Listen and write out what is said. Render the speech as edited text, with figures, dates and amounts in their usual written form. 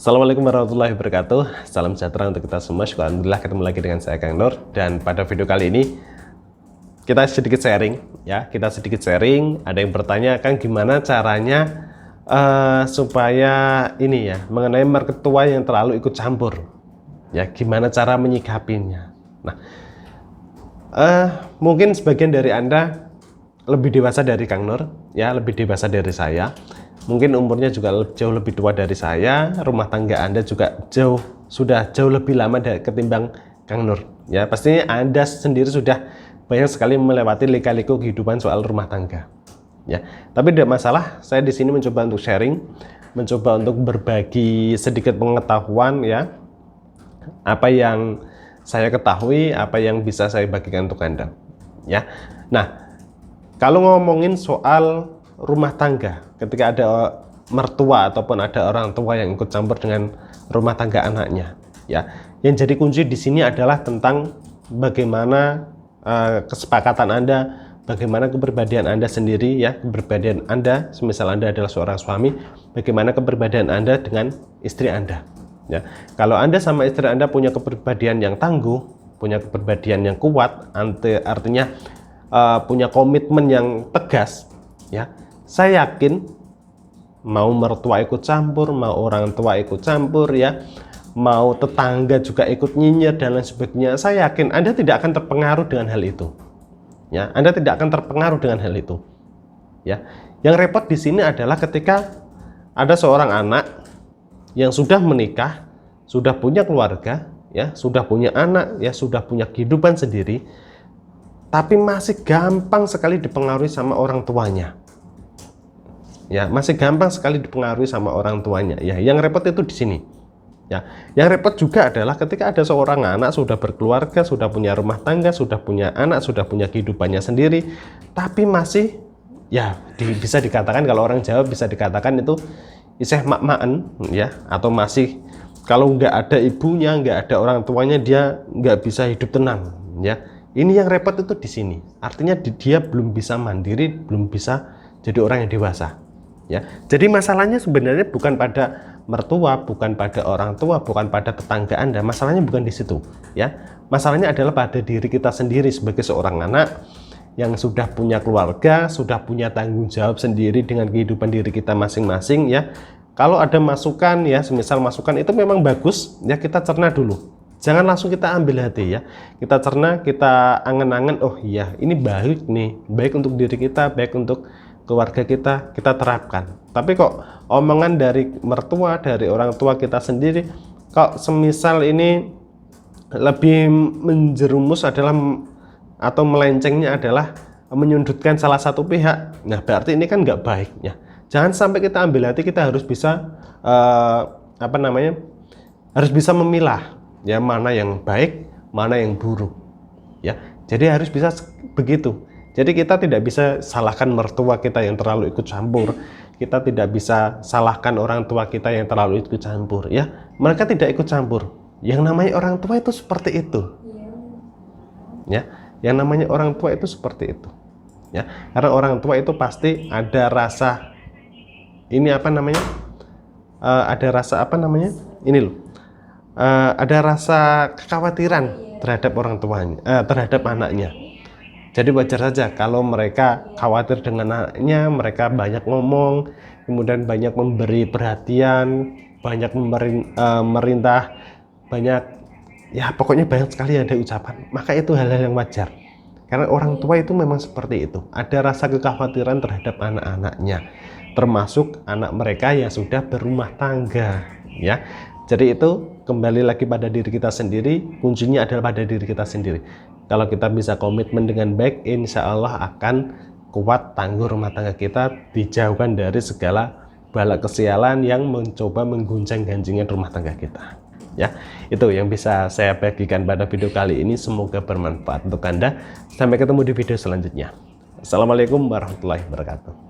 Assalamualaikum warahmatullahi wabarakatuh. Salam sejahtera untuk kita semua. Alhamdulillah ketemu lagi dengan saya Kang Nur. Dan pada video kali ini kita sedikit sharing ya. Kita sedikit sharing. Ada yang bertanya, Kang, gimana caranya supaya ini ya mengenai mertua yang terlalu ikut campur. Ya, gimana cara menyikapinya. Nah, mungkin sebagian dari Anda lebih dewasa dari Kang Nur, ya, lebih dewasa dari saya. Mungkin umurnya juga jauh lebih tua dari saya, rumah tangga Anda juga sudah jauh lebih lama ketimbang Kang Nur. Ya, pastinya Anda sendiri sudah banyak sekali melewati lika-liku kehidupan soal rumah tangga. Ya, tapi tidak masalah. Saya di sini mencoba untuk sharing, mencoba untuk berbagi sedikit pengetahuan ya. Apa yang saya ketahui, apa yang bisa saya bagikan untuk Anda. Ya. Nah, kalau ngomongin soal rumah tangga, ketika ada mertua ataupun ada orang tua yang ikut campur dengan rumah tangga anaknya, ya, yang jadi kunci di sini adalah tentang bagaimana kesepakatan Anda, bagaimana kepribadian Anda sendiri, ya, kepribadian Anda, semisal Anda adalah seorang suami, bagaimana kepribadian Anda dengan istri Anda, ya. Kalau Anda sama istri Anda punya kepribadian yang tangguh, punya kepribadian yang kuat, artinya punya komitmen yang tegas, ya, saya yakin mau mertua ikut campur, mau orang tua ikut campur, ya, mau tetangga juga ikut nyinyir dan lain sebagainya, saya yakin Anda tidak akan terpengaruh dengan hal itu. Ya, Anda tidak akan terpengaruh dengan hal itu. Ya, yang repot di sini adalah ketika ada seorang anak yang sudah menikah, sudah punya keluarga, ya, sudah punya anak, ya, sudah punya kehidupan sendiri, tapi masih gampang sekali dipengaruhi sama orang tuanya. Ya, masih gampang sekali dipengaruhi sama orang tuanya. Ya, yang repot itu di sini. Ya, yang repot juga adalah ketika ada seorang anak sudah berkeluarga, sudah punya rumah tangga, sudah punya anak, sudah punya kehidupannya sendiri, tapi masih, ya, bisa dikatakan, kalau orang Jawa bisa dikatakan itu isih mak-maken, ya, atau masih kalau nggak ada ibunya, nggak ada orang tuanya, dia nggak bisa hidup tenang, ya. Ini yang repot itu di sini. Artinya dia belum bisa mandiri, belum bisa jadi orang yang dewasa. Ya, jadi masalahnya sebenarnya bukan pada mertua, bukan pada orang tua, bukan pada tetangga Anda. Masalahnya bukan di situ, ya. Masalahnya adalah pada diri kita sendiri sebagai seorang anak yang sudah punya keluarga, sudah punya tanggung jawab sendiri dengan kehidupan diri kita masing-masing, ya. Kalau ada masukan, ya, semisal masukan itu memang bagus, ya, kita cerna dulu. Jangan langsung kita ambil hati, ya. Kita cerna, kita angen-angen, oh iya, ini baik nih, baik untuk diri kita, baik untuk keluarga kita terapkan. Tapi kok omongan dari mertua, dari orang tua kita sendiri, kok semisal ini lebih menjerumus adalah atau melencengnya adalah menyudutkan salah satu pihak, nah berarti ini kan nggak baik, ya. Jangan sampai kita ambil hati, kita harus bisa harus bisa memilah, ya, mana yang baik, mana yang buruk, ya. Jadi harus bisa begitu. Jadi kita tidak bisa salahkan mertua kita yang terlalu ikut campur. Kita tidak bisa salahkan orang tua kita yang terlalu ikut campur, ya. Mereka tidak ikut campur. Yang namanya orang tua itu seperti itu. Ya, yang namanya orang tua itu seperti itu. Ya, karena orang tua itu pasti ada rasa ada rasa ada rasa kekhawatiran terhadap orang tuanya, terhadap anaknya. Jadi wajar saja kalau mereka khawatir dengan anaknya, mereka banyak ngomong, kemudian banyak memberi perhatian, banyak merintah, banyak, ya, pokoknya banyak sekali ada ucapan. Maka itu hal-hal yang wajar. Karena orang tua itu memang seperti itu. Ada rasa kekhawatiran terhadap anak-anaknya, termasuk anak mereka yang sudah berumah tangga, ya. Jadi itu kembali lagi pada diri kita sendiri, kuncinya adalah pada diri kita sendiri. Kalau kita bisa komitmen dengan baik, insya Allah akan kuat tangguh rumah tangga kita, dijauhkan dari segala bala kesialan yang mencoba mengguncang-gancingkan rumah tangga kita. Ya, itu yang bisa saya bagikan pada video kali ini. Semoga bermanfaat untuk Anda. Sampai ketemu di video selanjutnya. Assalamualaikum warahmatullahi wabarakatuh.